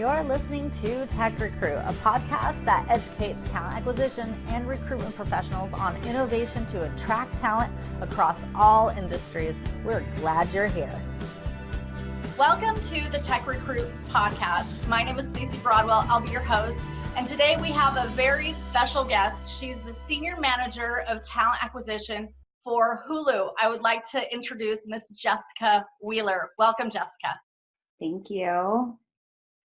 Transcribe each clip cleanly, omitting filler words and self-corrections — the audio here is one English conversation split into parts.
You're listening to TechRecruit, a podcast that educates talent acquisition and recruitment professionals on innovation to attract talent across all industries. We're glad you're here. Welcome to the TechRecruit podcast. My name is Stacey Broadwell. I'll be your host. And today we have a very special guest. She's the Senior Manager of Talent Acquisition for Hulu. I would like to introduce Miss Jessica Wheeler. Welcome, Jessica. Thank you.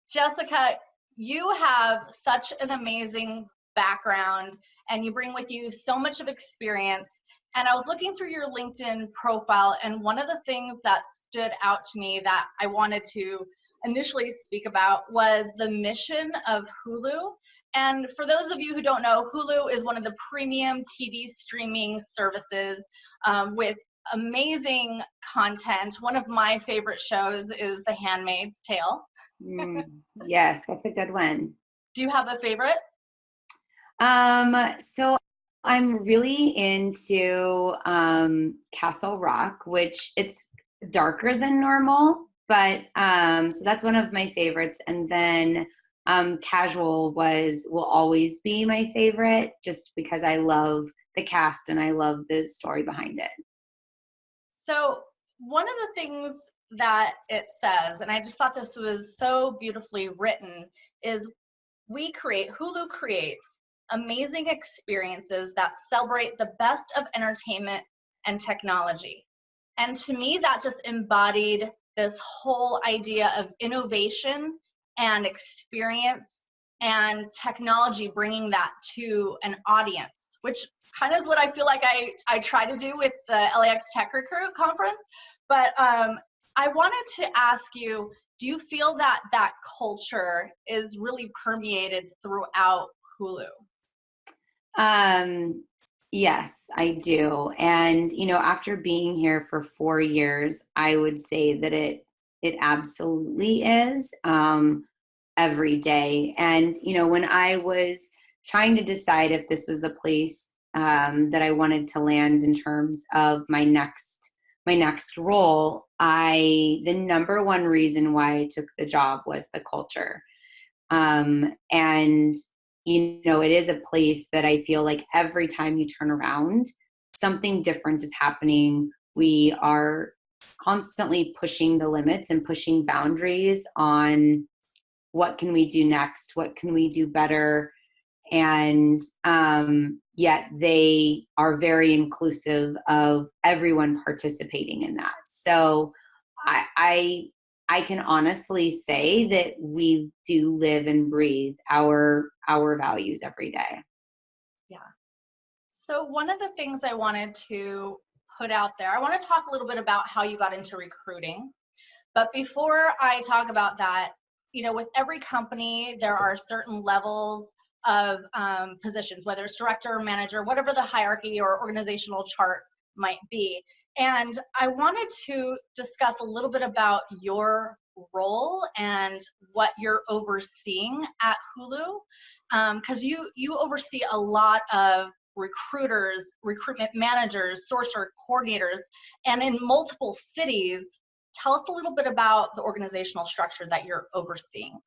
Jessica, you have such an amazing background and you bring with you so much of experience. And I was looking through your LinkedIn profile, and one of the things that stood out to me that I wanted to initially speak about was the mission of Hulu. And for those of you who don't know, Hulu is one of the premium TV streaming services with amazing content. One of my favorite shows is The Handmaid's Tale. Yes, that's a good one. Do you have a favorite? So I'm really into Castle Rock, which it's darker than normal, but so that's one of my favorites. And then Casual will always be my favorite, just because I love the cast and I love the story behind it. So one of the things that it says, and I just thought this was so beautifully written, is Hulu creates amazing experiences that celebrate the best of entertainment and technology. And to me, that just embodied this whole idea of innovation and experience and technology, bringing that to an audience, which kind of is what I feel like I try to do with the LAX Tech Recruit conference. But I wanted to ask you, do you feel that that culture is really permeated throughout Hulu? Yes, I do. And, after being here for 4 years, I would say that it absolutely is every day. And, when I was trying to decide if this was a place that I wanted to land in terms of my next role, the number one reason why I took the job was the culture. And it is a place that I feel like every time you turn around, something different is happening. We are constantly pushing the limits and pushing boundaries on what can we do next, what can we do better, and yet they are very inclusive of everyone participating in that. So I can honestly say that we do live and breathe our values every day. Yeah. So one of the things I wanted to put out there, I want to talk a little bit about how you got into recruiting. But before I talk about that, with every company, there are certain levels of positions, whether it's director or manager, whatever the hierarchy or organizational chart might be. And I wanted to discuss a little bit about your role and what you're overseeing at Hulu, because you oversee a lot of recruiters, recruitment managers, sourcer coordinators, and in multiple cities. Tell us a little bit about the organizational structure that you're overseeing.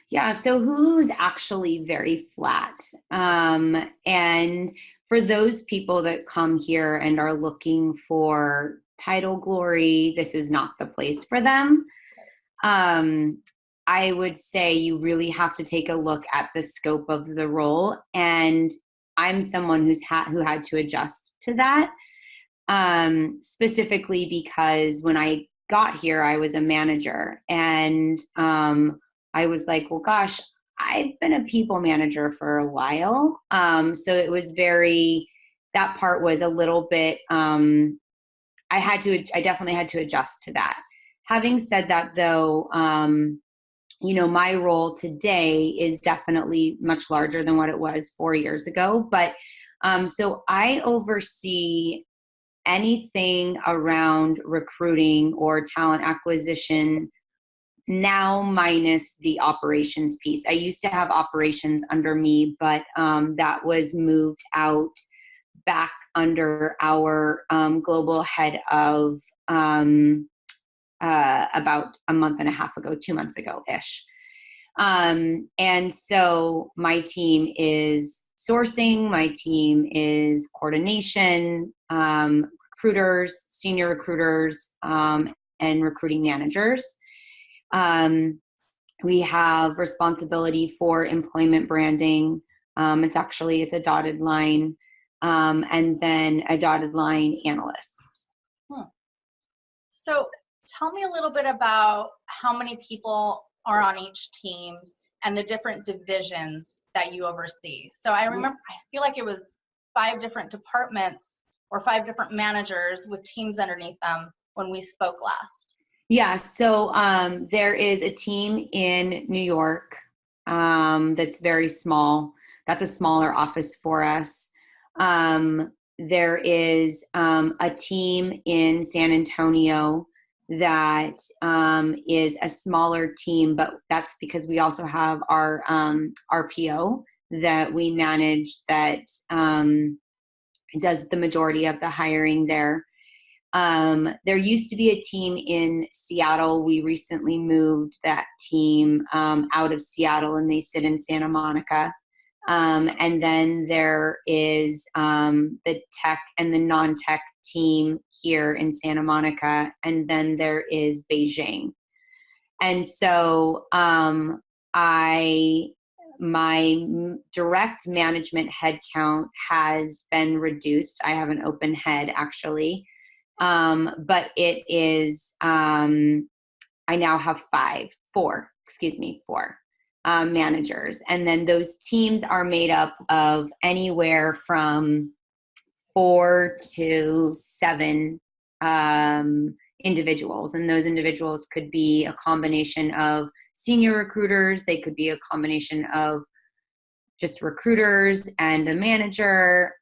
Yeah, so Hulu is actually very flat. And for those people that come here and are looking for title glory, this is not the place for them. I would say you really have to take a look at the scope of the role. And I'm someone who had to adjust to that, specifically because when I got here, I was a manager. And I was like, well, gosh, I've been a people manager for a while. So it was that part was a little bit, I definitely had to adjust to that. Having said that though, my role today is definitely much larger than what it was 4 years ago. But so I oversee anything around recruiting or talent acquisition now, minus the operations piece. I used to have operations under me, but that was moved out back under our global head of about a month and a half ago, 2 months ago-ish. And so my team is sourcing, my team is coordination, recruiters, senior recruiters, and recruiting managers. We have responsibility for employment branding. It's a dotted line, and then a dotted line analyst. So tell me a little bit about how many people are on each team and the different divisions that you oversee. So I feel like it was 5 different departments or 5 different managers with teams underneath them when we spoke last. Yeah, so there is a team in New York that's very small. That's a smaller office for us. There is a team in San Antonio that is a smaller team, but that's because we also have our RPO that we manage that does the majority of the hiring there. There used to be a team in Seattle. We recently moved that team out of Seattle, and they sit in Santa Monica. And then there is the tech and the non-tech team here in Santa Monica, and then there is Beijing. And so my direct management headcount has been reduced. I have an open head, actually. But it is, I now have four managers. And then those teams are made up of anywhere from 4 to 7 individuals. And those individuals could be a combination of senior recruiters. They could be a combination of just recruiters and a manager.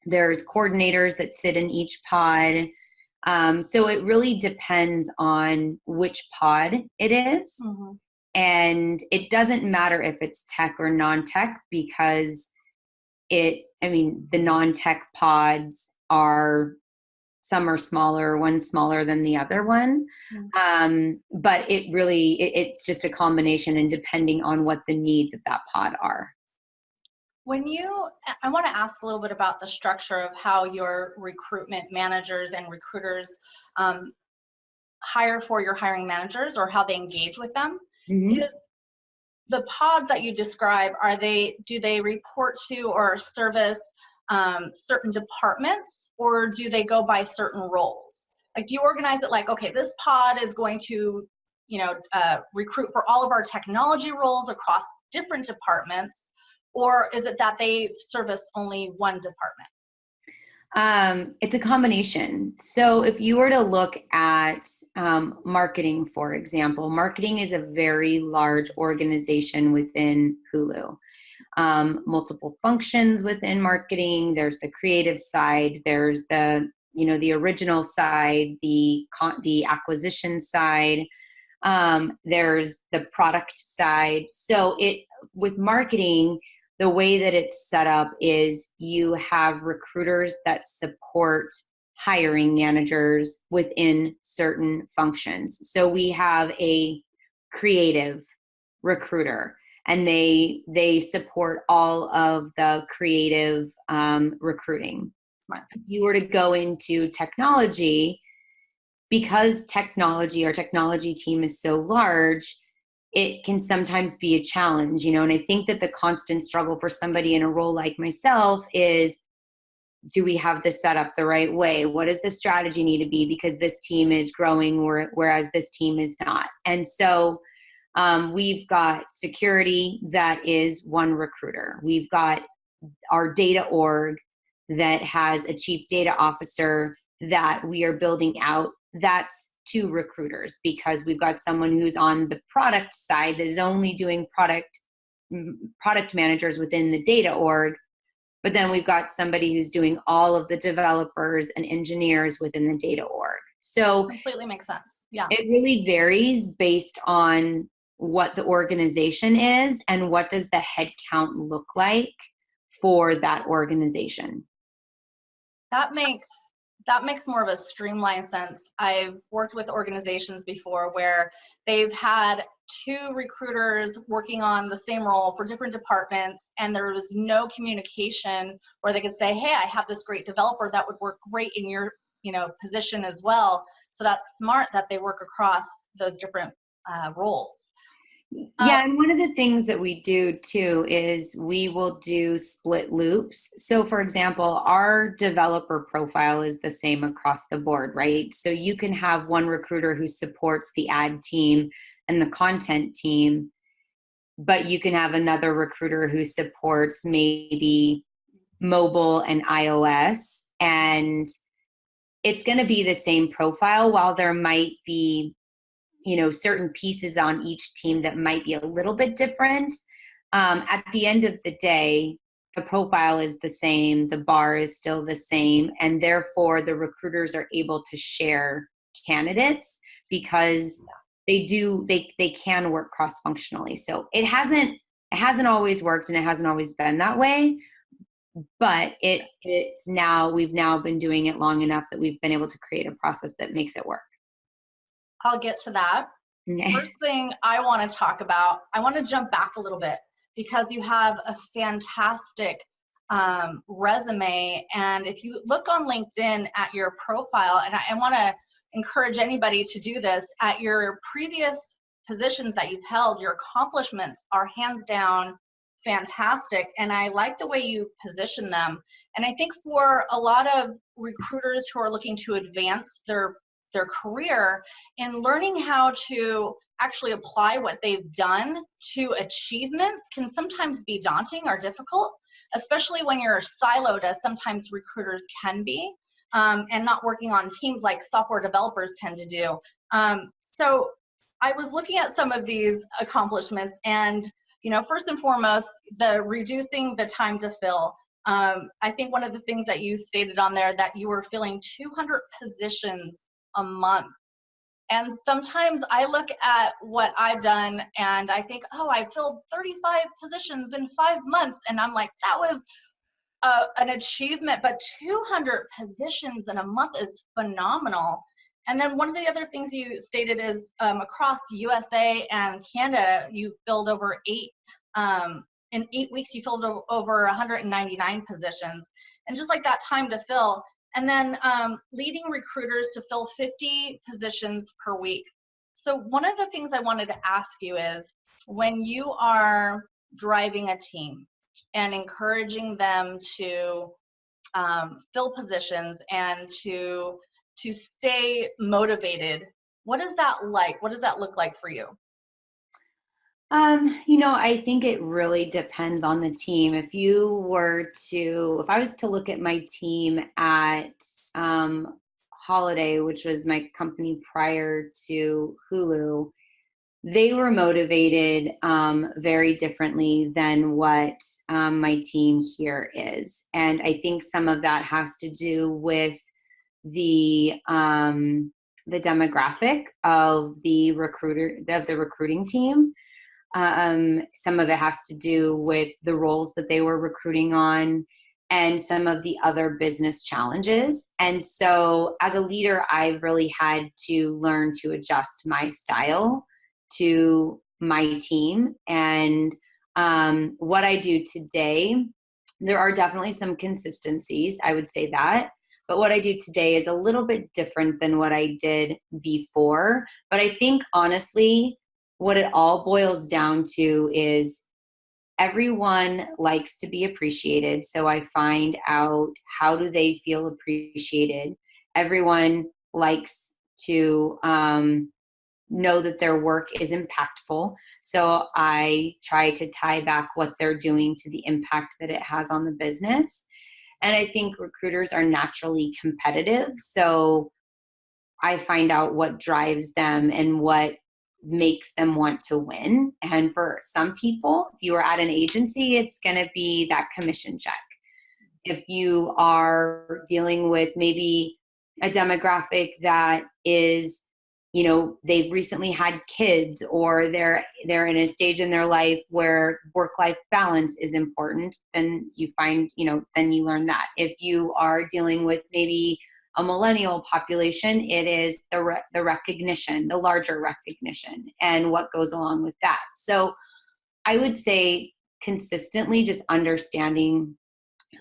There's coordinators that sit in each pod. So it really depends on which pod it is. Mm-hmm. And it doesn't matter if it's tech or non-tech, because the non-tech pods some are smaller, one's smaller than the other one. Mm-hmm. But it's just a combination, and depending on what the needs of that pod are. I want to ask a little bit about the structure of how your recruitment managers and recruiters hire for your hiring managers, or how they engage with them. Mm-hmm. Is the pods that you describe, do they report to or service certain departments, or do they go by certain roles? Like, do you organize it like, okay, this pod is going to, recruit for all of our technology roles across different departments? Or is it that they service only one department? It's a combination. So if you were to look at marketing, for example, marketing is a very large organization within Hulu. Multiple functions within marketing. There's the creative side. There's the original side, the acquisition side. There's the product side. So with marketing, the way that it's set up is you have recruiters that support hiring managers within certain functions. So we have a creative recruiter, and they support all of the creative recruiting. Smart. If you were to go into technology, because our technology team is so large, it can sometimes be a challenge, and I think that the constant struggle for somebody in a role like myself is, do we have this set up the right way? What does the strategy need to be? Because this team is growing, whereas this team is not. And so we've got security that is one recruiter. We've got our data org that has a chief data officer that we are building out. That's 2 recruiters, because we've got someone who's on the product side that is only doing product managers within the data org. But then we've got somebody who's doing all of the developers and engineers within the data org. So completely makes sense. Yeah. It really varies based on what the organization is and what does the headcount look like for that organization. That makes that makes more of a streamlined sense. I've worked with organizations before where they've had two recruiters working on the same role for different departments, and there was no communication where they could say, hey, I have this great developer that would work great in your position as well. So that's smart that they work across those different roles. Yeah, and one of the things that we do too is we will do split loops. So for example, our developer profile is the same across the board, right? So you can have one recruiter who supports the ad team and the content team, but you can have another recruiter who supports maybe mobile and iOS, and it's going to be the same profile, while there might be certain pieces on each team that might be a little bit different. At the end of the day, the profile is the same, the bar is still the same, and therefore the recruiters are able to share candidates because they can work cross-functionally. So it hasn't always worked, and it hasn't always been that way, but we've now been doing it long enough that we've been able to create a process that makes it work. I'll get to that. First thing I want to talk about, I want to jump back a little bit because you have a fantastic resume. And if you look on LinkedIn at your profile, and I want to encourage anybody to do this, at your previous positions that you've held, your accomplishments are hands down fantastic. And I like the way you position them. And I think for a lot of recruiters who are looking to advance their career, in learning how to actually apply what they've done to achievements can sometimes be daunting or difficult, especially when you're siloed, as sometimes recruiters can be, and not working on teams like software developers tend to do. So I was looking at some of these accomplishments, and first and foremost, the reducing the time to fill. I think one of the things that you stated on there, that you were filling 200 positions a month. And sometimes I look at what I've done and I think, oh, I filled 35 positions in 5 months. And I'm like, that was an achievement, but 200 positions in a month is phenomenal. And then one of the other things you stated is across USA and Canada, you filled over in 8 weeks, you filled over 199 positions. And just like that time to fill, and then leading recruiters to fill 50 positions per week. So one of the things I wanted to ask you is, when you are driving a team and encouraging them to fill positions and to stay motivated, what is that like? What does that look like for you? I think it really depends on the team. If I was to look at my team at Holiday, which was my company prior to Hulu, they were motivated very differently than what my team here is. And I think some of that has to do with the demographic of the recruiting team. Some of it has to do with the roles that they were recruiting on and some of the other business challenges. And so as a leader, I've really had to learn to adjust my style to my team. And what I do today, there are definitely some consistencies, I would say that. But what I do today is a little bit different than what I did before. But I think honestly, what it all boils down to is everyone likes to be appreciated. So I find out, how do they feel appreciated? Everyone likes to know that their work is impactful. So I try to tie back what they're doing to the impact that it has on the business. And I think recruiters are naturally competitive. So I find out what drives them and what makes them want to win. And for some people, if you are at an agency, it's going to be that commission check. If you are dealing with maybe a demographic that is, they've recently had kids, or they're in a stage in their life where work-life balance is important, then you find, then you learn that. If you are dealing with maybe a millennial population, it is the recognition, the larger recognition, and what goes along with that. So I would say consistently just understanding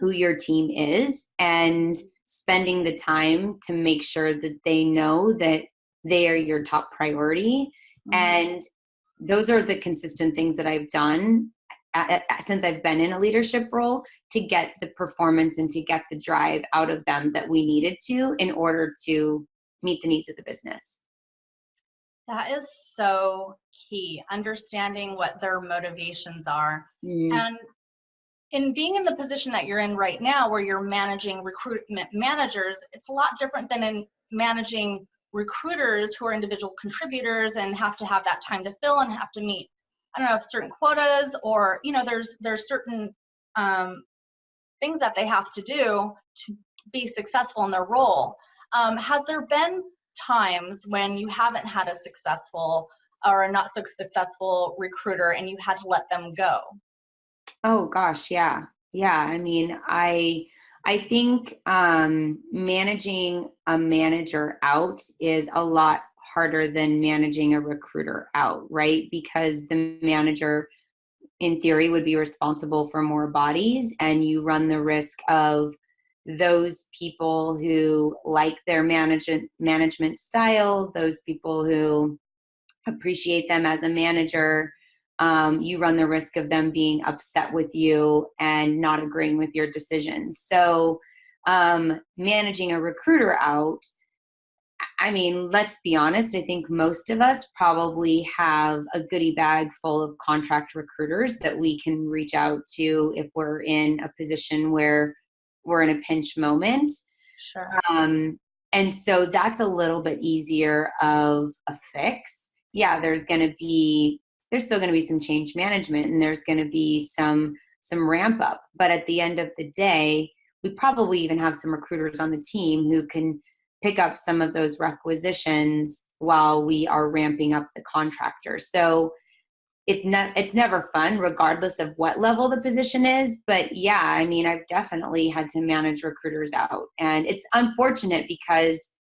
who your team is and spending the time to make sure that they know that they are your top priority. Mm-hmm. And those are the consistent things that I've done since I've been in a leadership role to get the performance and to get the drive out of them that we needed to in order to meet the needs of the business. That is so key, understanding what their motivations are. Mm-hmm. And in being in the position that you're in right now, where you're managing recruitment managers, it's a lot different than in managing recruiters who are individual contributors and have to have that time to fill and have to meet, I don't know, certain quotas, or, you know, there's certain things that they have to do to be successful in their role. Has there been times when you haven't had a successful or a not so successful recruiter and you had to let them go? Oh gosh, yeah. Yeah. I mean, I think managing a manager out is a lot harder than managing a recruiter out, right? Because the manager, in theory, would be responsible for more bodies, and you run the risk of those people who like their management style, those people who appreciate them as a manager. You run the risk of them being upset with you and not agreeing with your decisions. So managing a recruiter out, I mean, let's be honest, I think most of us probably have a goodie bag full of contract recruiters that we can reach out to if we're in a position where we're in a pinch moment. Sure. And so that's a little bit easier of a fix. Yeah, there's still going to be some change management, and there's going to be some ramp up. But at the end of the day, we probably even have some recruiters on the team who can pick up some of those requisitions while we are ramping up the contractor. So it's never fun, regardless of what level the position is. But yeah, I mean, I've definitely had to manage recruiters out, and it's unfortunate because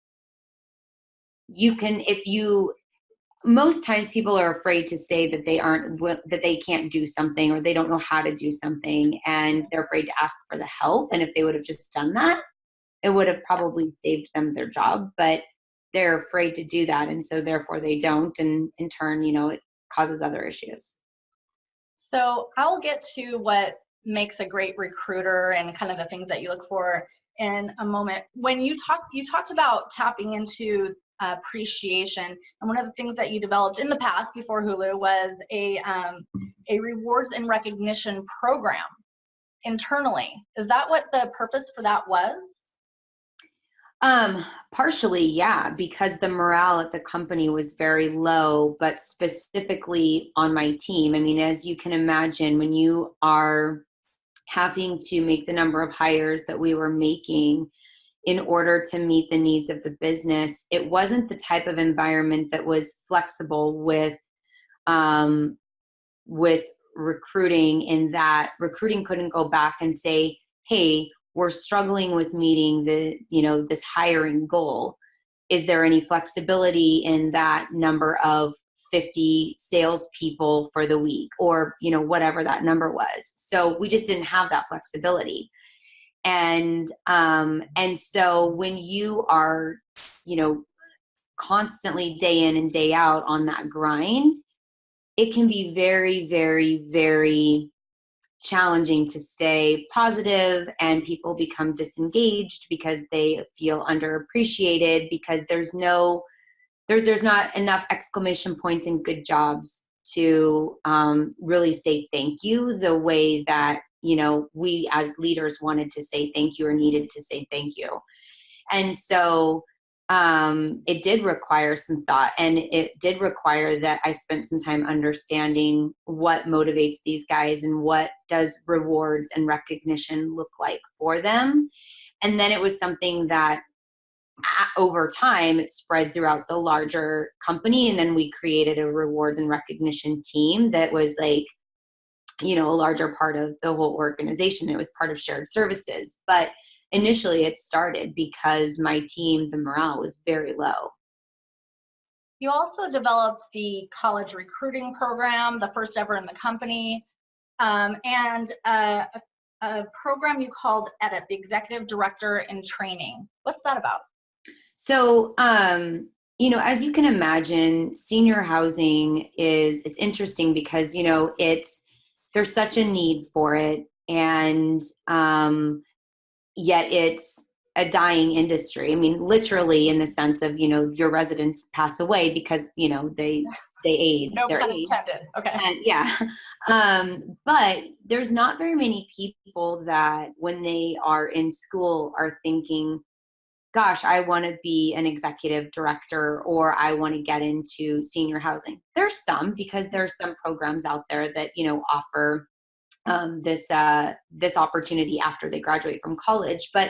most times people are afraid to say that that they can't do something, or they don't know how to do something, and they're afraid to ask for the help. And if they would have just done that, it would have probably saved them their job, but they're afraid to do that. And so therefore they don't. And in turn, it causes other issues. So I'll get to what makes a great recruiter and kind of the things that you look for in a moment. When you talked about tapping into appreciation, and one of the things that you developed in the past before Hulu was a rewards and recognition program internally. Is that what the purpose for that was? Partially, yeah, because the morale at the company was very low, but specifically on my team. I mean, as you can imagine, when you are having to make the number of hires that we were making in order to meet the needs of the business, it wasn't the type of environment that was flexible with recruiting, in that recruiting couldn't go back and say, hey, we're struggling with meeting this hiring goal. Is there any flexibility in that number of 50 salespeople for the week, or, whatever that number was? So we just didn't have that flexibility. And so when you are, constantly day in and day out on that grind, it can be very, very, very challenging to stay positive, and people become disengaged because they feel underappreciated, because there's not enough exclamation points and good jobs to really say thank you the way that we as leaders wanted to say thank you or needed to say thank you. And so it did require some thought, and it did require that I spent some time understanding what motivates these guys and what does rewards and recognition look like for them. And then it was something that over time it spread throughout the larger company. And then we created a rewards and recognition team that was like, a larger part of the whole organization. It was part of shared services. But initially it started because my team, the morale was very low. You also developed the college recruiting program, the first ever in the company, and a program you called EDIT, the Executive Director in Training. What's that about? So, as you can imagine, senior housing it's interesting because, there's such a need for it. And yet it's a dying industry. I mean, literally in the sense of, your residents pass away because, they age. No pun intended. Okay. And, yeah. But there's not very many people that when they are in school are thinking, gosh, I want to be an executive director or I want to get into senior housing. There's some because there's some programs out there that, offer this opportunity after they graduate from college. But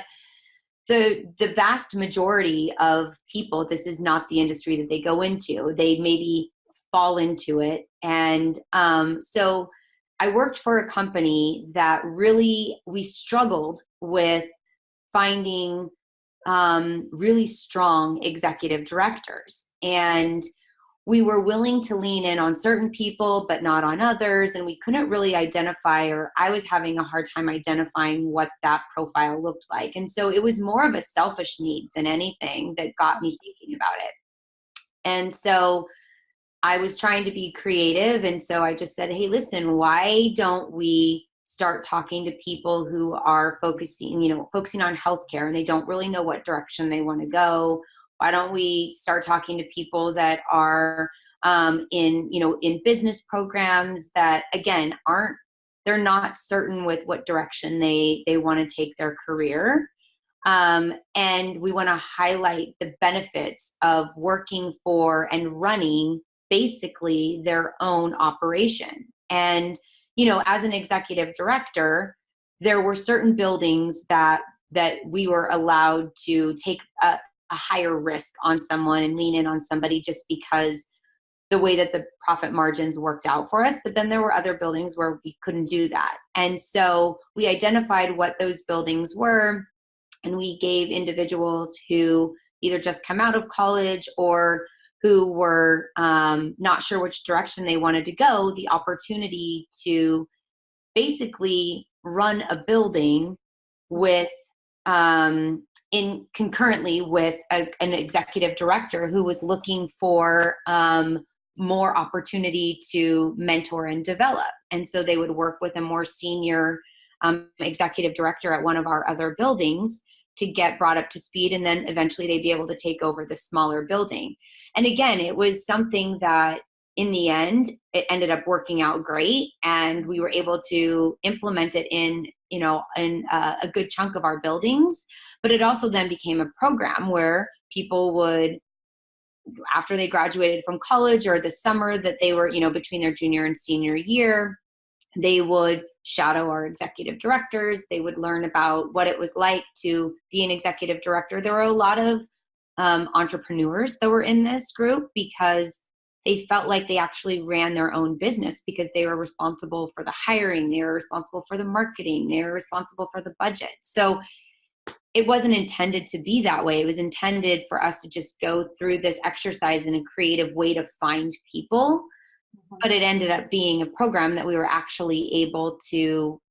the vast majority of people, this is not the industry that they go into. They maybe fall into it. And so I worked for a company that really, we struggled with finding really strong executive directors. And we were willing to lean in on certain people, but not on others. And we couldn't really identify, or I was having a hard time identifying what that profile looked like. And so it was more of a selfish need than anything that got me thinking about it. And so I was trying to be creative. And so I just said, hey, listen, why don't we start talking to people who are focusing on healthcare and they don't really know what direction they want to go? Why don't we start talking to people that are in business programs that, again, they're not certain with what direction they want to take their career. And we want to highlight the benefits of working for and running basically their own operation. And, as an executive director, there were certain buildings that we were allowed to take a higher risk on someone and lean in on somebody just because the way that the profit margins worked out for us. But then there were other buildings where we couldn't do that. And so we identified what those buildings were, and we gave individuals who either just come out of college or who were not sure which direction they wanted to go, the opportunity to basically run a building with concurrently with an executive director who was looking for more opportunity to mentor and develop. And so they would work with a more senior executive director at one of our other buildings to get brought up to speed. And then eventually they'd be able to take over the smaller building. And again, it was something that in the end, it ended up working out great. And we were able to implement it in a good chunk of our buildings. But it also then became a program where people would, after they graduated from college or the summer that they were, between their junior and senior year, they would shadow our executive directors. They would learn about what it was like to be an executive director. There were a lot of entrepreneurs that were in this group because they felt like they actually ran their own business because they were responsible for the hiring, they were responsible for the marketing, they were responsible for the budget. So it wasn't intended to be that way. It was intended for us to just go through this exercise in a creative way to find people. But it ended up being a program that we were actually able to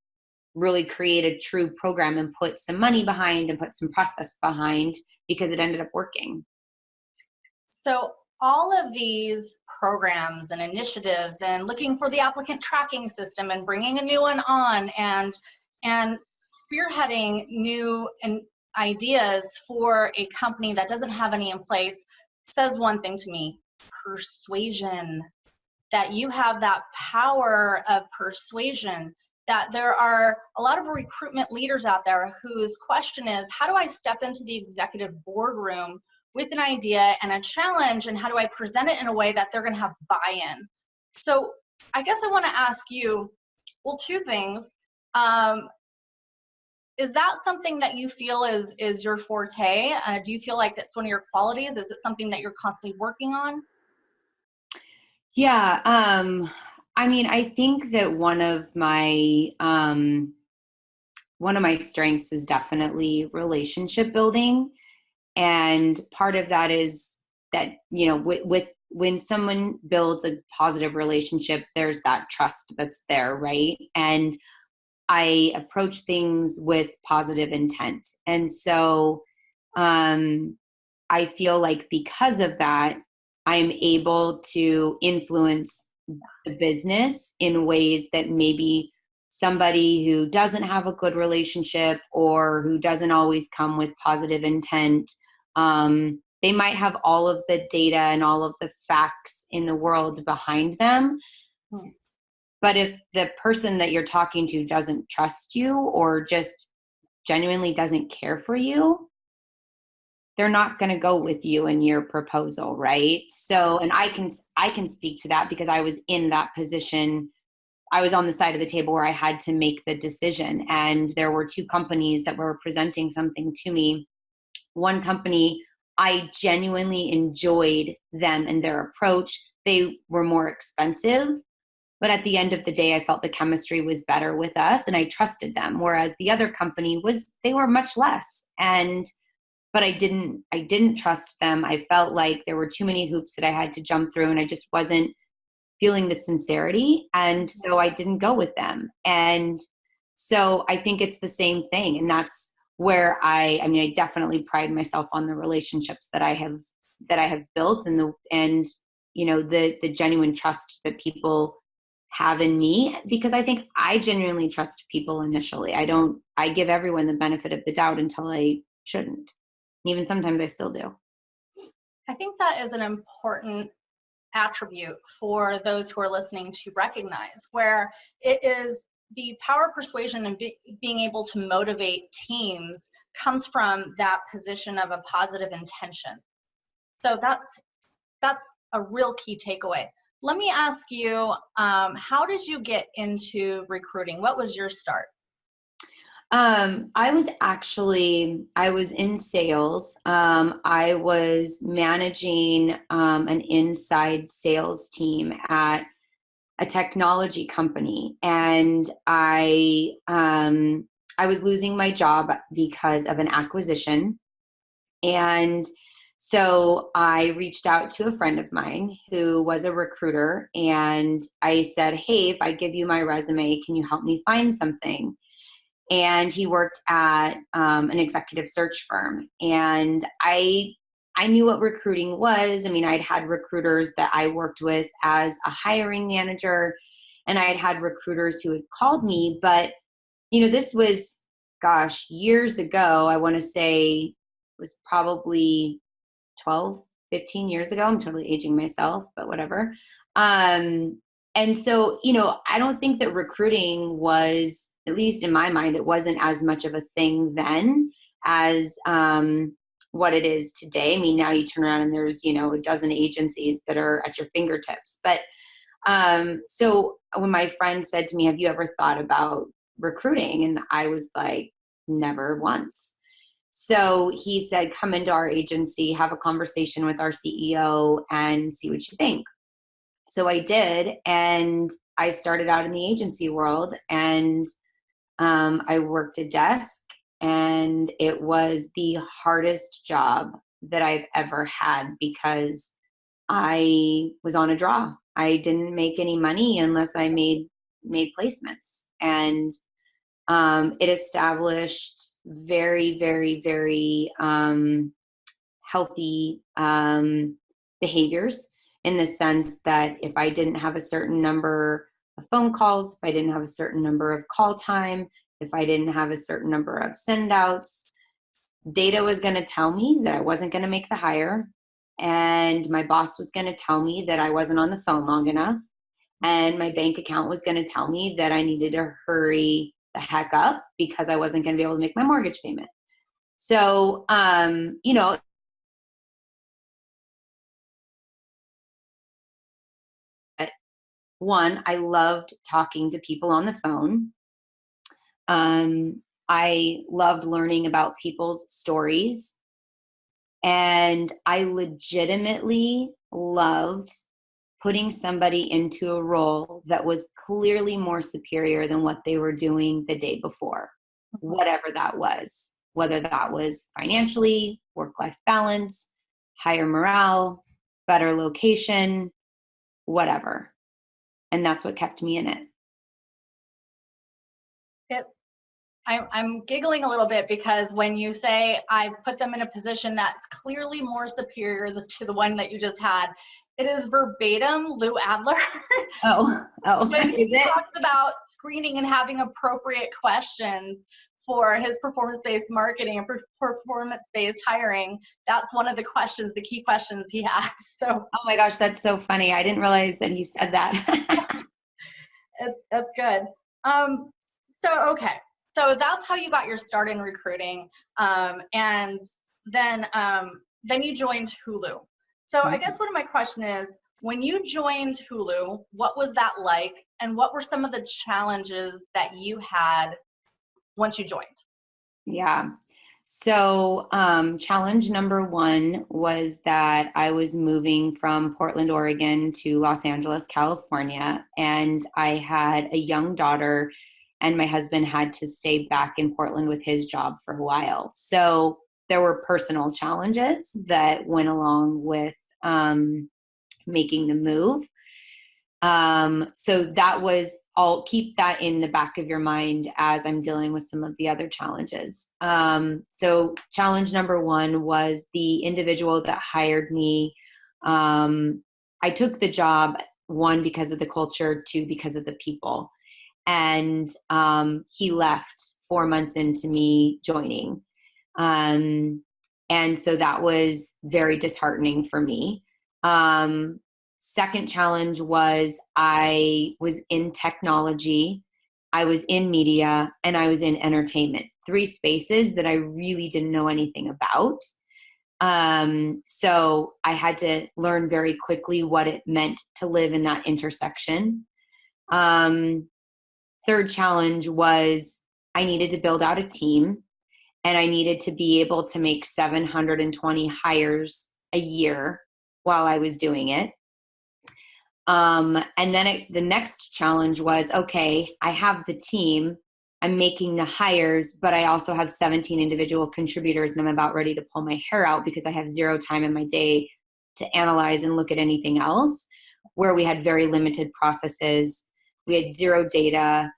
really create a true program and put some money behind and put some process behind because it ended up working. So all of these programs and initiatives and looking for the applicant tracking system and bringing a new one on and spearheading new ideas for a company that doesn't have any in place says one thing to me: persuasion. That you have that power of persuasion, that there are a lot of recruitment leaders out there whose question is, how do I step into the executive boardroom with an idea and a challenge, and how do I present it in a way that they're going to have buy-in? So I guess I want to ask you, well, two things. Is that something that you feel is your forte? Do you feel like that's one of your qualities? Is it something that you're constantly working on? Yeah. I think that one of my one of my strengths is definitely relationship building. And part of that is that, you know, with when someone builds a positive relationship, there's that trust that's there, right? And I approach things with positive intent. And so I feel like because of that, I'm able to influence the business in ways that maybe somebody who doesn't have a good relationship or who doesn't always come with positive intent, they might have all of the data and all of the facts in the world behind them. But if the person that you're talking to doesn't trust you or just genuinely doesn't care for you, they're not going to go with you in your proposal, right? So, and I can speak to that because I was in that position. I was on the side of the table where I had to make the decision, and there were two companies that were presenting something to me. One company, I genuinely enjoyed them and their approach. They were more expensive, but at the end of the day, I felt the chemistry was better with us and I trusted them. Whereas the other company they were much less. But I didn't trust them. I felt like there were too many hoops that I had to jump through and I just wasn't feeling the sincerity. And so I didn't go with them. And so I think it's the same thing. And that's where I definitely pride myself on the relationships that I have built and you know, the genuine trust that people have in me, because I think I genuinely trust people initially. I give everyone the benefit of the doubt until I shouldn't. Even sometimes I still do. I think that is an important attribute for those who are listening to recognize, where it is the power of persuasion and being able to motivate teams comes from that position of a positive intention. So that's a real key takeaway. Let me ask you, how did you get into recruiting? What was your start? I was in sales. I was managing an inside sales team at a technology company, and I was losing my job because of an acquisition. And so I reached out to a friend of mine who was a recruiter, and I said, "Hey, if I give you my resume, can you help me find something?" And he worked at an executive search firm. And I knew what recruiting was. I mean, I'd had recruiters that I worked with as a hiring manager, and I had recruiters who had called me. But, you know, this was, years ago. I want to say it was probably 12, 15 years ago. I'm totally aging myself, but whatever. And so, you know, I don't think that recruiting was, at least in my mind, it wasn't as much of a thing then as what it is today. I mean, now you turn around and there's, you know, a dozen agencies that are at your fingertips. But so when my friend said to me, "Have you ever thought about recruiting?" And I was like, "Never once." So he said, "Come into our agency, have a conversation with our CEO and see what you think." So I did, and I started out in the agency world, and I worked a desk, and it was the hardest job that I've ever had because I was on a draw. I didn't make any money unless I made placements, and it established very, very, very healthy behaviors, in the sense that if I didn't have a certain number of phone calls, if I didn't have a certain number of call time, if I didn't have a certain number of send outs, data was going to tell me that I wasn't going to make the hire. And my boss was going to tell me that I wasn't on the phone long enough. And my bank account was going to tell me that I needed to hurry the heck up because I wasn't going to be able to make my mortgage payment. So, you know, one, I loved talking to people on the phone. I loved learning about people's stories. And I legitimately loved putting somebody into a role that was clearly more superior than what they were doing the day before. whatever that was, whether that was financially, work-life balance, higher morale, better location, whatever. And that's what kept me in it. I'm giggling a little bit because when you say I've put them in a position that's clearly more superior to the one that you just had, it is verbatim Lou Adler. Oh, When he talks about screening and having appropriate questions for his performance-based marketing and performance-based hiring, that's one of the questions, the key questions he has. So, oh my gosh, that's so funny. I didn't realize that he said that. that's good. Okay. So that's how you got your start in recruiting. And then you joined Hulu. So I guess one of my question is, when you joined Hulu, what was that like? And what were some of the challenges that you had once you joined? Yeah. So challenge number one was that I was moving from Portland, Oregon to Los Angeles, California, and I had a young daughter, and my husband had to stay back in Portland with his job for a while. So there were personal challenges that went along with making the move. So that was, I'll keep that in the back of your mind as I'm dealing with some of the other challenges. So challenge number one was the individual that hired me. I took the job, one, because of the culture, two, because of the people. And he left 4 months into me joining. And so that was very disheartening for me. Second challenge was I was in technology, I was in media, and I was in entertainment. 3 spaces that I really didn't know anything about. So I had to learn very quickly what it meant to live in that intersection. Third challenge was I needed to build out a team, and I needed to be able to make 720 hires a year while I was doing it. And then the next challenge was, okay, I have the team, I'm making the hires, but I also have 17 individual contributors, and I'm about ready to pull my hair out because I have 0 time in my day to analyze and look at anything else, where we had very limited processes. We had 0 data.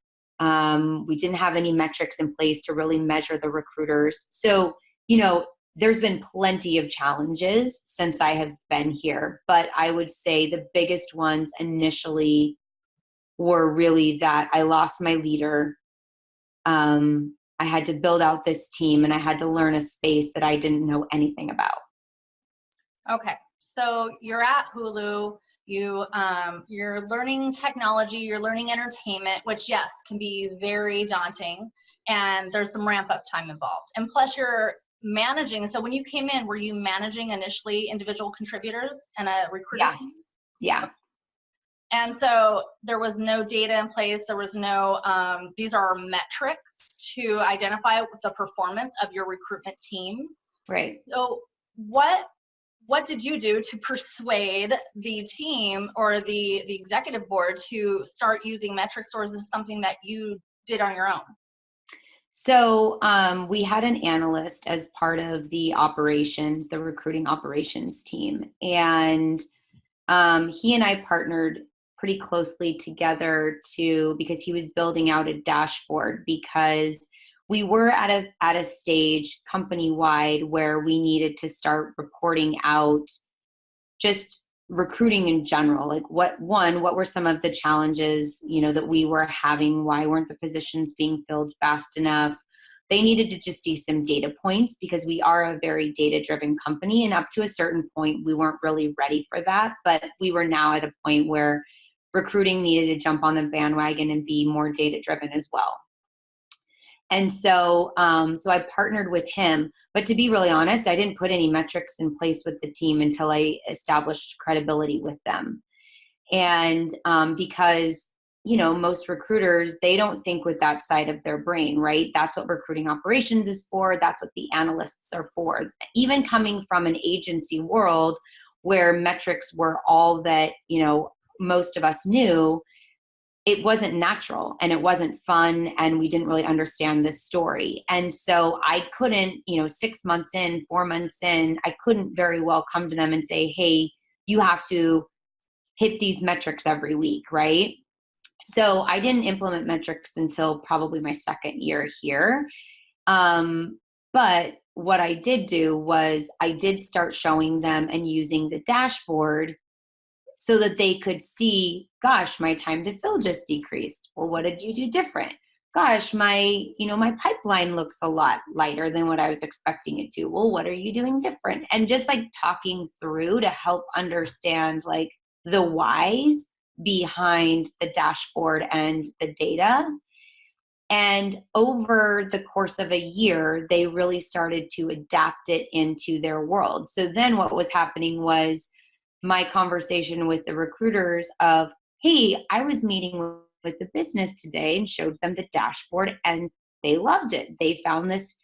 We didn't have any metrics in place to really measure the recruiters. So, there's been plenty of challenges since I have been here, but I would say the biggest ones initially were really that I lost my leader. I had to build out this team, and I had to learn a space that I didn't know anything about. Okay, so you're at Hulu. You're learning technology. You're learning entertainment, which yes, can be very daunting, and there's some ramp up time involved. And plus, you're managing. So when you came in, were you managing initially individual contributors and a recruiter teams? Yeah. And so there was no data in place. There was no, these are metrics to identify the performance of your recruitment teams. Right. So what did you do to persuade the team or the executive board to start using metrics, or is this something that you did on your own? So we had an analyst as part of the recruiting operations team. And he and I partnered pretty closely together because he was building out a dashboard, because we were at a stage company-wide where we needed to start reporting out just recruiting in general. Like what were some of the challenges, that we were having? Why weren't the positions being filled fast enough? They needed to just see some data points, because we are a very data-driven company, and up to a certain point, we weren't really ready for that. But we were now at a point where recruiting needed to jump on the bandwagon and be more data-driven as well. And so I partnered with him. But to be really honest, I didn't put any metrics in place with the team until I established credibility with them. And because, most recruiters, they don't think with that side of their brain, right? That's what recruiting operations is for. That's what the analysts are for. Even coming from an agency world where metrics were all that, most of us knew, it wasn't natural and it wasn't fun, and we didn't really understand the story. And so I couldn't, 6 months in, 4 months in, I couldn't very well come to them and say, hey, you have to hit these metrics every week, right? So I didn't implement metrics until probably my second year here. But what I did do was I did start showing them and using the dashboard so that they could see, gosh, my time to fill just decreased. Well, what did you do different? Gosh, my pipeline looks a lot lighter than what I was expecting it to. Well, what are you doing different? And just like talking through to help understand like the whys behind the dashboard and the data. And over the course of a year, they really started to adapt it into their world. So then what was happening was my conversation with the recruiters of, hey, I was meeting with the business today and showed them the dashboard and they loved it. They found this,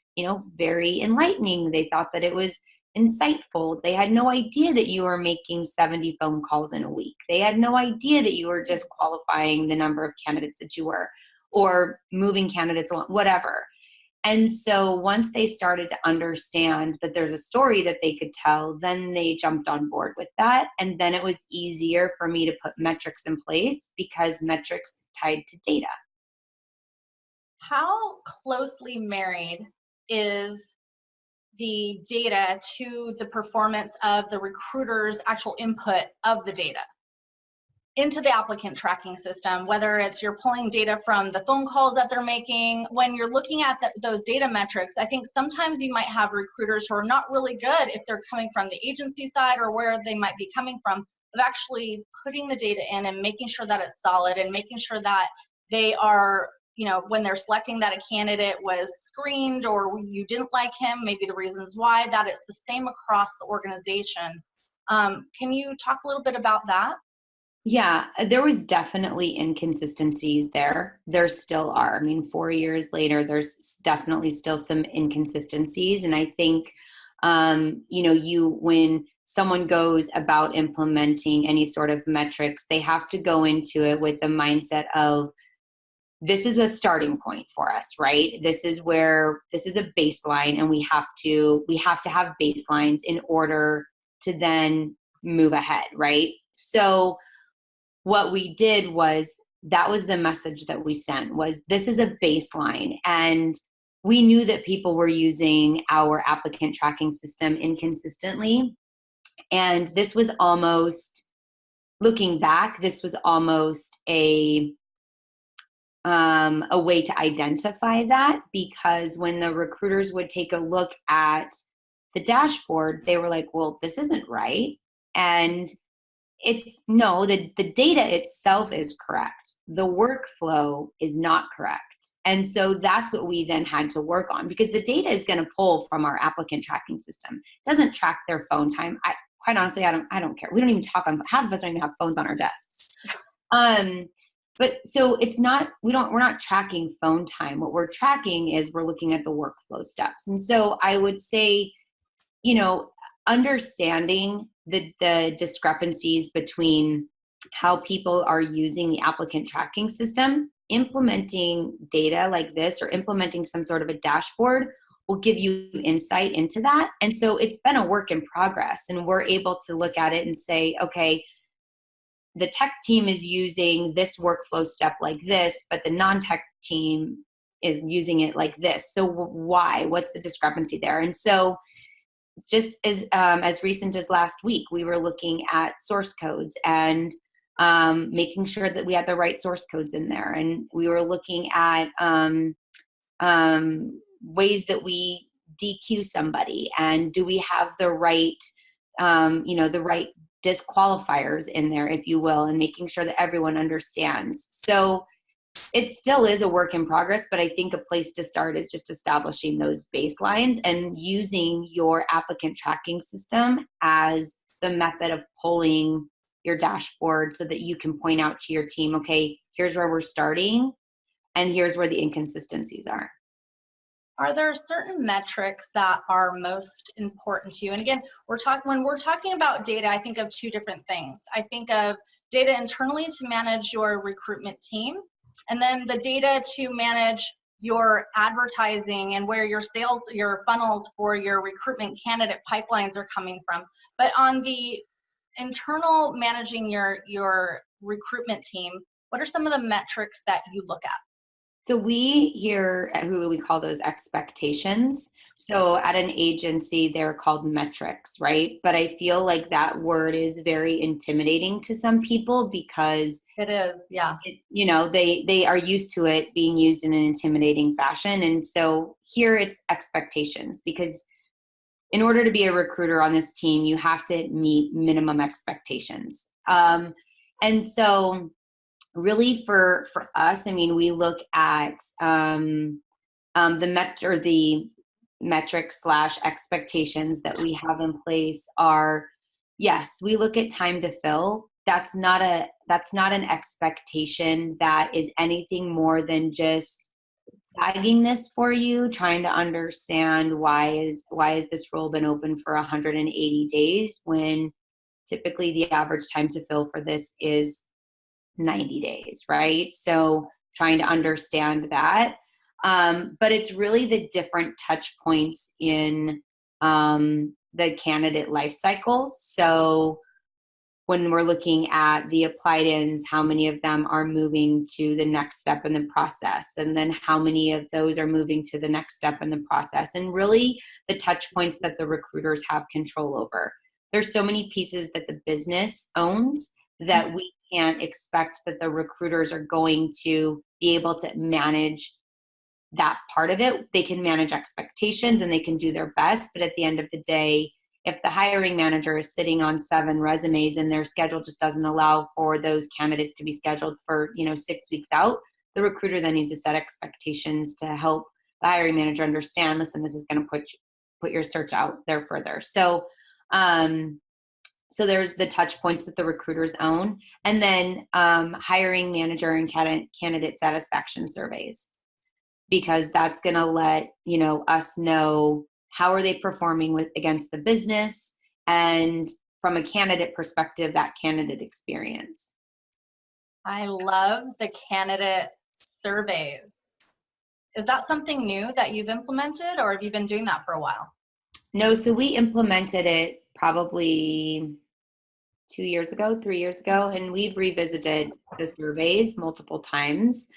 very enlightening. They thought that it was insightful. They had no idea that you were making 70 phone calls in a week. They had no idea that you were disqualifying the number of candidates that you were, or moving candidates along, whatever. And so once they started to understand that there's a story that they could tell, then they jumped on board with that. And then it was easier for me to put metrics in place because metrics tied to data. How closely married is the data to the performance of the recruiter's actual input of the data into the applicant tracking system, whether it's you're pulling data from the phone calls that they're making? When you're looking at those data metrics, I think sometimes you might have recruiters who are not really good if they're coming from the agency side or where they might be coming from, of actually putting the data in and making sure that it's solid and making sure that they are, when they're selecting that a candidate was screened or you didn't like him, maybe the reasons why, that it's the same across the organization. Can you talk a little bit about that? Yeah, there was definitely inconsistencies there. There still are. I mean, 4 years later, there's definitely still some inconsistencies. And I think, when someone goes about implementing any sort of metrics, they have to go into it with the mindset of, this is a starting point for us, right? This is a baseline, and we have to have baselines in order to then move ahead, right? So what we did was, that was the message that we sent, was this is a baseline. And we knew that people were using our applicant tracking system inconsistently. And this was almost, looking back, this was almost a way to identify that, because when the recruiters would take a look at the dashboard, they were like, well, this isn't right. And the data itself is correct. The workflow is not correct. And so that's what we then had to work on, because the data is going to pull from our applicant tracking system. It doesn't track their phone time. Quite honestly, I don't care. We don't even talk on, half of us don't even have phones on our desks. But so it's not, we're not tracking phone time. What we're tracking is we're looking at the workflow steps. And so I would say, understanding the discrepancies between how people are using the applicant tracking system, implementing data like this or implementing some sort of a dashboard will give you insight into that. And so it's been a work in progress, and we're able to look at it and say, okay, the tech team is using this workflow step like this, but the non-tech team is using it like this. So why? What's the discrepancy there? And so just as recent as last week, we were looking at source codes and making sure that we had the right source codes in there. And we were looking at ways that we DQ somebody, and do we have the right, the right disqualifiers in there, if you will, and making sure that everyone understands. So it still is a work in progress, but I think a place to start is just establishing those baselines and using your applicant tracking system as the method of pulling your dashboard so that you can point out to your team, okay, here's where we're starting and here's where the inconsistencies are. Are there certain metrics that are most important to you? And again, when we're talking about data, I think of two different things. I think of data internally to manage your recruitment team, and then the data to manage your advertising and where your sales, your funnels for your recruitment candidate pipelines are coming from. But on the internal managing your recruitment team, what are some of the metrics that you look at? So we here at Hulu, we call those expectations. So at an agency, they're called metrics, right? But I feel like that word is very intimidating to some people because it is, yeah. They are used to it being used in an intimidating fashion. And so here it's expectations, because in order to be a recruiter on this team, you have to meet minimum expectations. And so really for us, I mean, we look at the metrics / expectations that we have in place are, yes, we look at time to fill. That's not an expectation that is anything more than just flagging this for you, trying to understand why is this role been open for 180 days when typically the average time to fill for this is 90 days, right? So trying to understand that. But it's really the different touch points in the candidate life cycle. So when we're looking at the applied-ins, how many of them are moving to the next step in the process? And then how many of those are moving to the next step in the process? And really the touch points that the recruiters have control over. There's so many pieces that the business owns that we can't expect that the recruiters are going to be able to manage that part of it. They can manage expectations and they can do their best, but at the end of the day, if the hiring manager is sitting on 7 resumes and their schedule just doesn't allow for those candidates to be scheduled for 6 weeks out, the recruiter then needs to set expectations to help the hiring manager understand, listen, this is going to put your search out there further. So there's the touch points that the recruiters own, and then hiring manager and candidate satisfaction surveys, because that's going to let us know how are they performing against the business, and from a candidate perspective, that candidate experience. I love the candidate surveys. Is that something new that you've implemented, or have you been doing that for a while? No, so we implemented it probably 3 years ago, and we've revisited the surveys multiple times.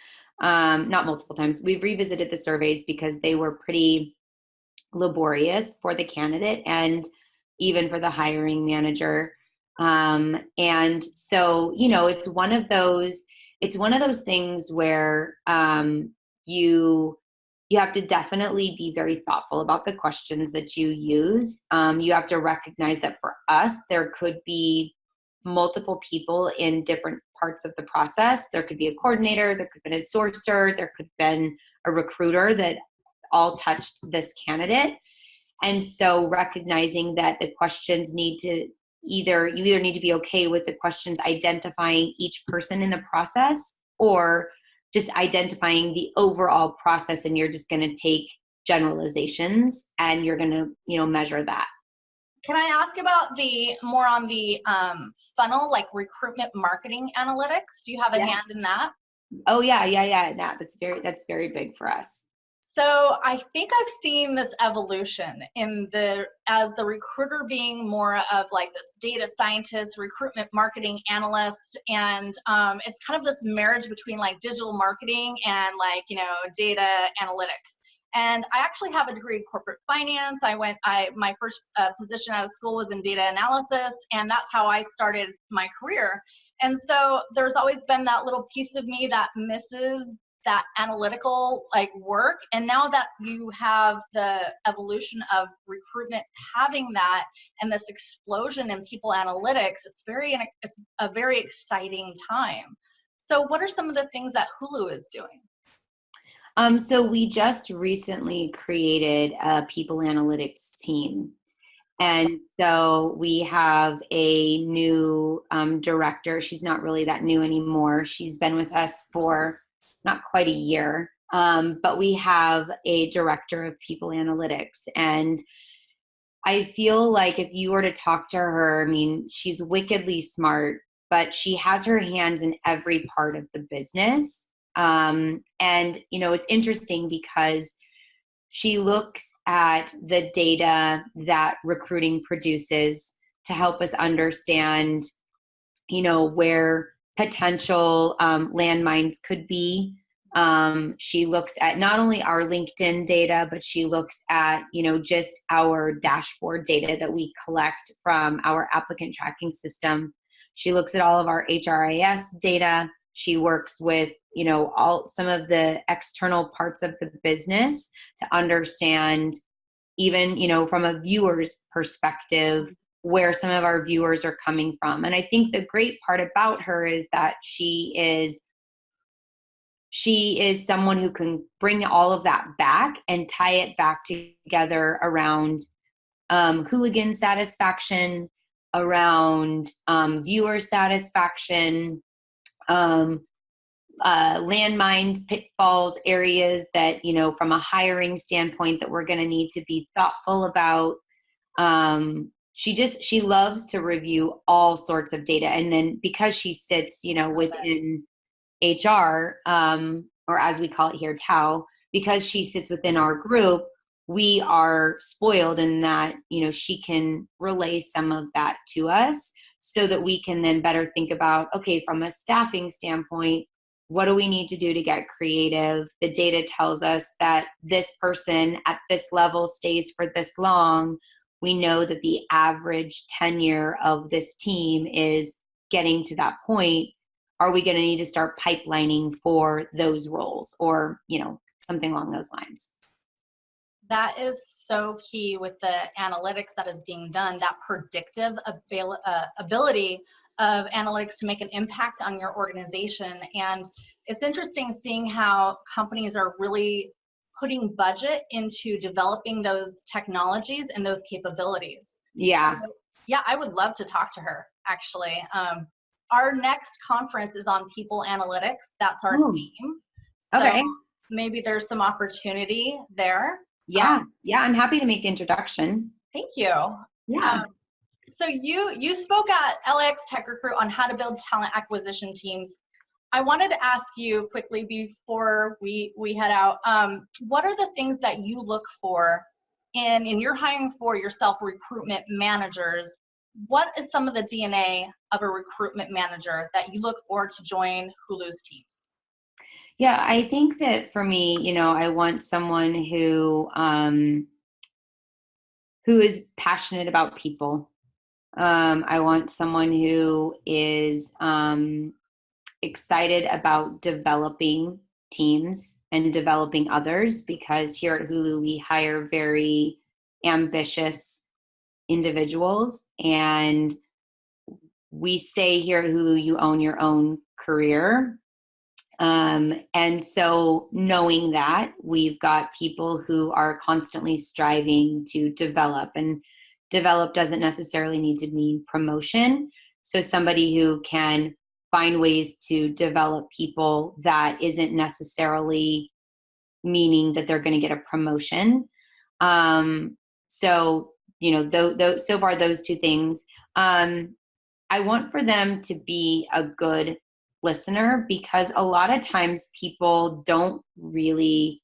Not multiple times. We've revisited the surveys because they were pretty laborious for the candidate and even for the hiring manager. And so, it's one of those things where you have to definitely be very thoughtful about the questions that you use. You have to recognize that for us, there could be multiple people in different parts of the process. There could be a coordinator, there could have been a sourcer, there could have been a recruiter that all touched this candidate. And so recognizing that the questions need to you either need to be okay with the questions identifying each person in the process, or just identifying the overall process, and you're just going to take generalizations and you're going to measure that. Can I ask about more on the funnel, like recruitment marketing analytics? Do you have a hand in that? Oh yeah. That's very big for us. So I think I've seen this evolution as the recruiter being more of like this data scientist, recruitment marketing analyst, and it's kind of this marriage between like digital marketing and data analytics. And I actually have a degree in corporate finance. My first position out of school was in data analysis, and that's how I started my career. And so there's always been that little piece of me that misses that analytical work. And now that you have the evolution of recruitment having that and this explosion in people analytics, it's a very exciting time. So what are some of the things that Hulu is doing? So we just recently created a people analytics team. And so we have a new director. She's not really that new anymore. She's been with us for not quite a year. But we have a director of people analytics. And I feel like if you were to talk to her, I mean, she's wickedly smart. but she has her hands in every part of the business. And, it's interesting because she looks at the data that recruiting produces to help us understand, where potential landmines could be. She looks at not only our LinkedIn data, but she looks at, just our dashboard data that we collect from our applicant tracking system. She looks at all of our HRIS data. She works with, some of the external parts of the business to understand, even, from a viewer's perspective, where some of our viewers are coming from. And I think the great part about her is that she is someone who can bring all of that back and tie it back together around hooligan satisfaction, around viewer satisfaction, landmines, pitfalls, areas that, from a hiring standpoint that we're going to need to be thoughtful about. She loves to review all sorts of data. And then because she sits, within HR, or as we call it here, TAO, because she sits within our group, we are spoiled in that, she can relay some of that to us so that we can then better think about, okay, from a staffing standpoint, what do we need to do to get creative? The data tells us that this person at this level stays for this long. We know that the average tenure of this team is getting to that point. Are we going to need to start pipelining for those roles or, something along those lines? That is so key with the analytics that is being done, that predictive ability of analytics to make an impact on your organization. And it's interesting seeing how companies are really putting budget into developing those technologies and those capabilities. Yeah. So, yeah, I would love to talk to her, actually. Our next conference is on people analytics. That's our theme. So okay. Maybe there's some opportunity there. Yeah. I'm happy to make the introduction. Thank you. Yeah. So you spoke at LAX TechRecruit on how to build talent acquisition teams. I wanted to ask you quickly before we head out, what are the things that you look for in your hiring for yourself recruitment managers? What is some of the DNA of a recruitment manager that you look for to join Hulus teams? Yeah, I think that for me, I want someone who is passionate about people. I want someone who is excited about developing teams and developing others, because here at Hulu, we hire very ambitious individuals. And we say here at Hulu, you own your own career. And so knowing that, we've got people who are constantly striving to develop, and develop doesn't necessarily need to mean promotion. So somebody who can find ways to develop people that isn't necessarily meaning that they're going to get a promotion. So far those two things. I want for them to be a good listener, because a lot of times people don't really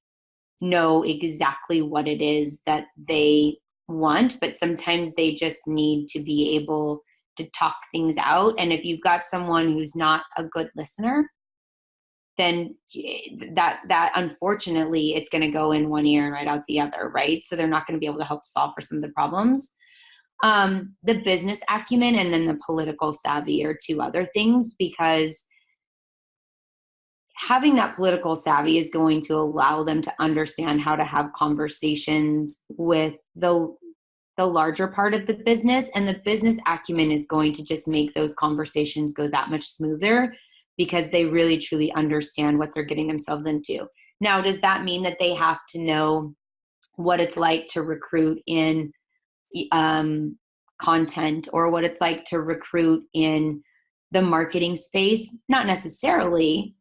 know exactly what it is that they want, but sometimes they just need to be able to talk things out. And if you've got someone who's not a good listener, then that unfortunately, it's going to go in one ear and right out the other, right? So they're not going to be able to help solve for some of the problems. The business acumen and then the political savvy are two other things, because having that political savvy is going to allow them to understand how to have conversations with the larger part of the business, and the business acumen is going to just make those conversations go that much smoother, because they really truly understand what they're getting themselves into. Now, does that mean that they have to know what it's like to recruit in content, or what it's like to recruit in the marketing space? Not necessarily.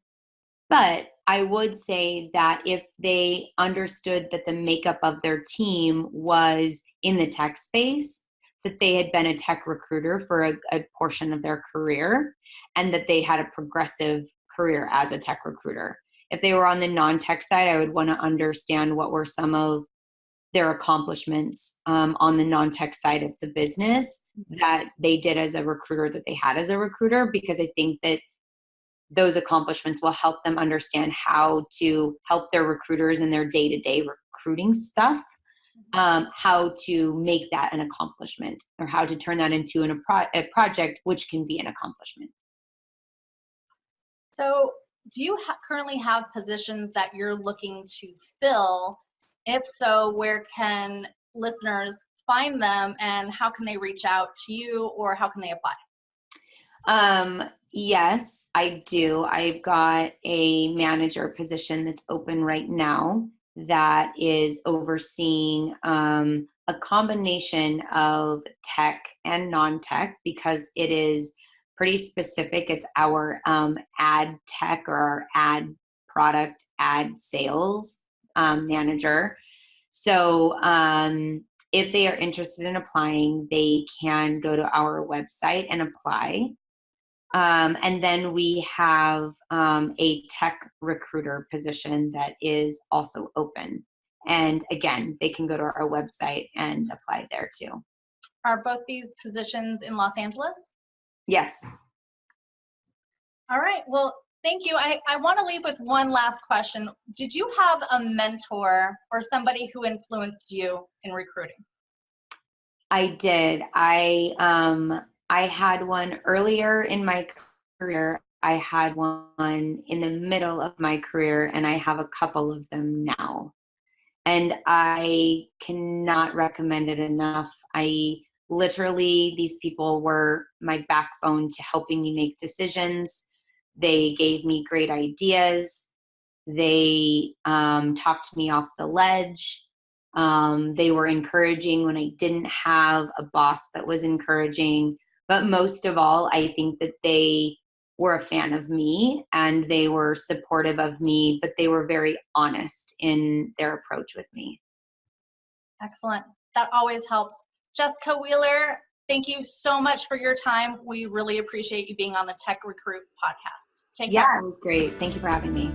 But I would say that if they understood that the makeup of their team was in the tech space, that they had been a tech recruiter for a portion of their career, and that they had a progressive career as a tech recruiter. If they were on the non-tech side, I would want to understand what were some of their accomplishments on the non-tech side of the business that they did as a recruiter, that they had as a recruiter, because I think that those accomplishments will help them understand how to help their recruiters in their day-to-day recruiting stuff, how to make that an accomplishment, or how to turn that into a project, which can be an accomplishment. So do you currently have positions that you're looking to fill? If so, where can listeners find them, and how can they reach out to you, or how can they apply? Yes, I do. I've got a manager position that's open right now that is overseeing a combination of tech and non-tech, because it is pretty specific. It's our ad tech, or our ad product, ad sales manager. So if they are interested in applying, they can go to our website and apply. And then we have a tech recruiter position that is also open. And again, they can go to our website and apply there too. Are both these positions in Los Angeles? Yes. All right. Well, thank you. I want to leave with one last question. Did you have a mentor or somebody who influenced you in recruiting? I did. I had one earlier in my career. I had one in the middle of my career, and I have a couple of them now. And I cannot recommend it enough. These people were my backbone to helping me make decisions. They gave me great ideas. They talked me off the ledge. They were encouraging when I didn't have a boss that was encouraging. But most of all, I think that they were a fan of me, and they were supportive of me, but they were very honest in their approach with me. Excellent. That always helps. Jessica Wheeler, thank you so much for your time. We really appreciate you being on the TechRecruit podcast. Take care. Yeah, it was great. Thank you for having me.